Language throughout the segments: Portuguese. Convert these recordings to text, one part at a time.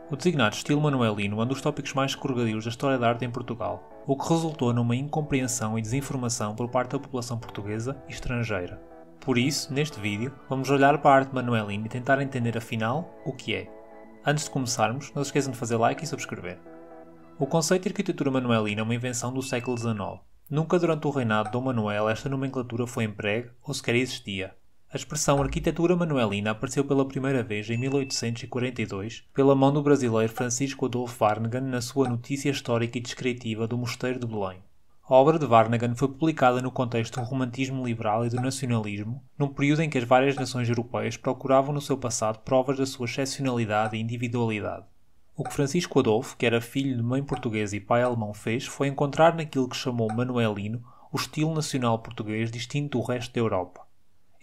O designado estilo manuelino é um dos tópicos mais escorregadios da história da arte em Portugal, o que resultou numa incompreensão e desinformação por parte da população portuguesa e estrangeira. Por isso, neste vídeo, vamos olhar para a arte manuelina e tentar entender afinal o que é. Antes de começarmos, não se esqueçam de fazer like e subscrever. O conceito de arquitetura manuelina é uma invenção do século XIX. Nunca durante o reinado de Dom Manuel esta nomenclatura foi emprego ou sequer existia. A expressão arquitetura manuelina apareceu pela primeira vez em 1842 pela mão do brasileiro Francisco Adolfo Warnegan na sua Notícia Histórica e Descritiva do Mosteiro de Belém. A obra de Warnegan foi publicada no contexto do romantismo liberal e do nacionalismo, num período em que as várias nações europeias procuravam no seu passado provas da sua excepcionalidade e individualidade. O que Francisco Adolfo, que era filho de mãe portuguesa e pai alemão, fez foi encontrar naquilo que chamou manuelino o estilo nacional português distinto do resto da Europa.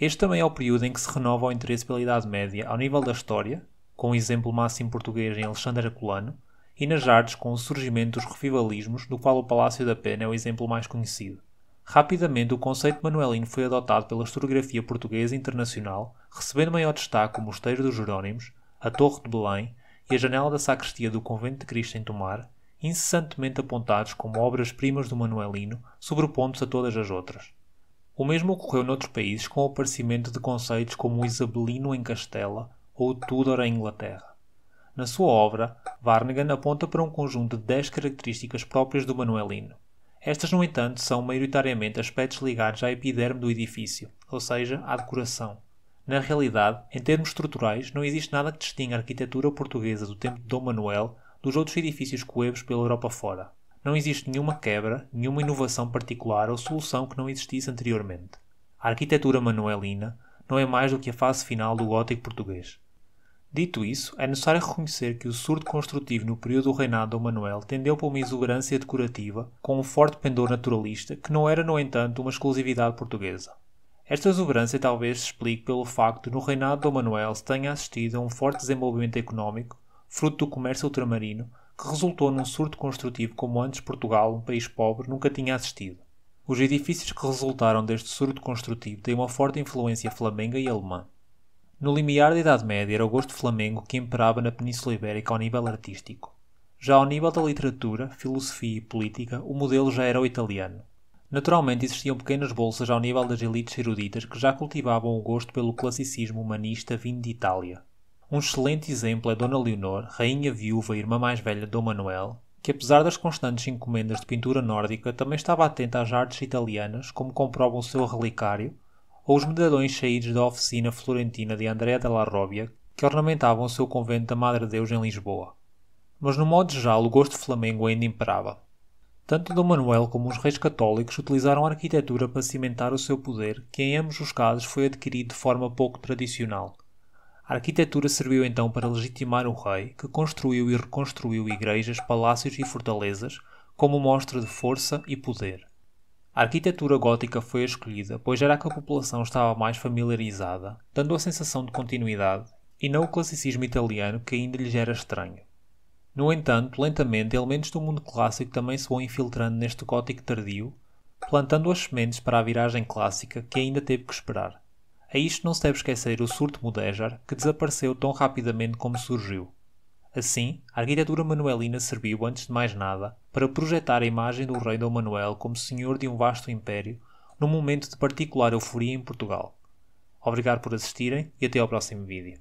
Este também é o período em que se renova o interesse pela Idade Média ao nível da história, com o exemplo máximo português em Alexandre Herculano, e nas artes com o surgimento dos revivalismos, do qual o Palácio da Pena é o exemplo mais conhecido. Rapidamente o conceito manuelino foi adotado pela historiografia portuguesa e internacional, recebendo maior destaque o Mosteiro dos Jerónimos, a Torre de Belém e a janela da sacristia do Convento de Cristo em Tomar, incessantemente apontados como obras-primas do manuelino, sobrepondo-se a todas as outras. O mesmo ocorreu noutros países com o aparecimento de conceitos como o isabelino em Castela ou o Tudor em Inglaterra. Na sua obra, Warnegan aponta para um conjunto de 10 características próprias do manuelino. Estas, no entanto, são maioritariamente aspectos ligados à epiderme do edifício, ou seja, à decoração. Na realidade, em termos estruturais, não existe nada que distinga a arquitetura portuguesa do tempo de Dom Manuel dos outros edifícios coevos pela Europa fora. Não existe nenhuma quebra, nenhuma inovação particular ou solução que não existisse anteriormente. A arquitetura manuelina não é mais do que a fase final do gótico português. Dito isso, é necessário reconhecer que o surdo construtivo no período do reinado de Dom Manuel tendeu para uma exuberância decorativa com um forte pendor naturalista que não era, no entanto, uma exclusividade portuguesa. Esta exuberância talvez se explique pelo facto de no reinado de Dom Manuel se tenha assistido a um forte desenvolvimento económico, fruto do comércio ultramarino, que resultou num surto construtivo como antes Portugal, um país pobre, nunca tinha assistido. Os edifícios que resultaram deste surto construtivo têm uma forte influência flamenga e alemã. No limiar da Idade Média era o gosto flamengo que imperava na Península Ibérica ao nível artístico. Já ao nível da literatura, filosofia e política, o modelo já era o italiano. Naturalmente existiam pequenas bolsas ao nível das elites eruditas que já cultivavam o gosto pelo classicismo humanista vindo de Itália. Um excelente exemplo é Dona Leonor, rainha viúva e irmã mais velha de Dom Manuel, que apesar das constantes encomendas de pintura nórdica também estava atenta às artes italianas, como comprova o seu relicário, ou os medalhões saídos da oficina florentina de Andrea della Robbia, que ornamentavam o seu convento da Madre Deus em Lisboa. Mas no modo geral o gosto flamengo ainda imperava. Tanto Dom Manuel como os reis católicos utilizaram a arquitetura para cimentar o seu poder, que em ambos os casos foi adquirido de forma pouco tradicional. A arquitetura serviu então para legitimar o rei, que construiu e reconstruiu igrejas, palácios e fortalezas como mostra de força e poder. A arquitetura gótica foi a escolhida, pois era a que a população estava mais familiarizada, dando a sensação de continuidade, e não o classicismo italiano que ainda lhes era estranho. No entanto, lentamente, elementos do mundo clássico também se vão infiltrando neste gótico tardio, plantando as sementes para a viragem clássica que ainda teve que esperar. A isto não se deve esquecer o surto mudéjar, que desapareceu tão rapidamente como surgiu. Assim, a arquitetura manuelina serviu, antes de mais nada, para projetar a imagem do rei Dom Manuel como senhor de um vasto império, num momento de particular euforia em Portugal. Obrigado por assistirem e até ao próximo vídeo.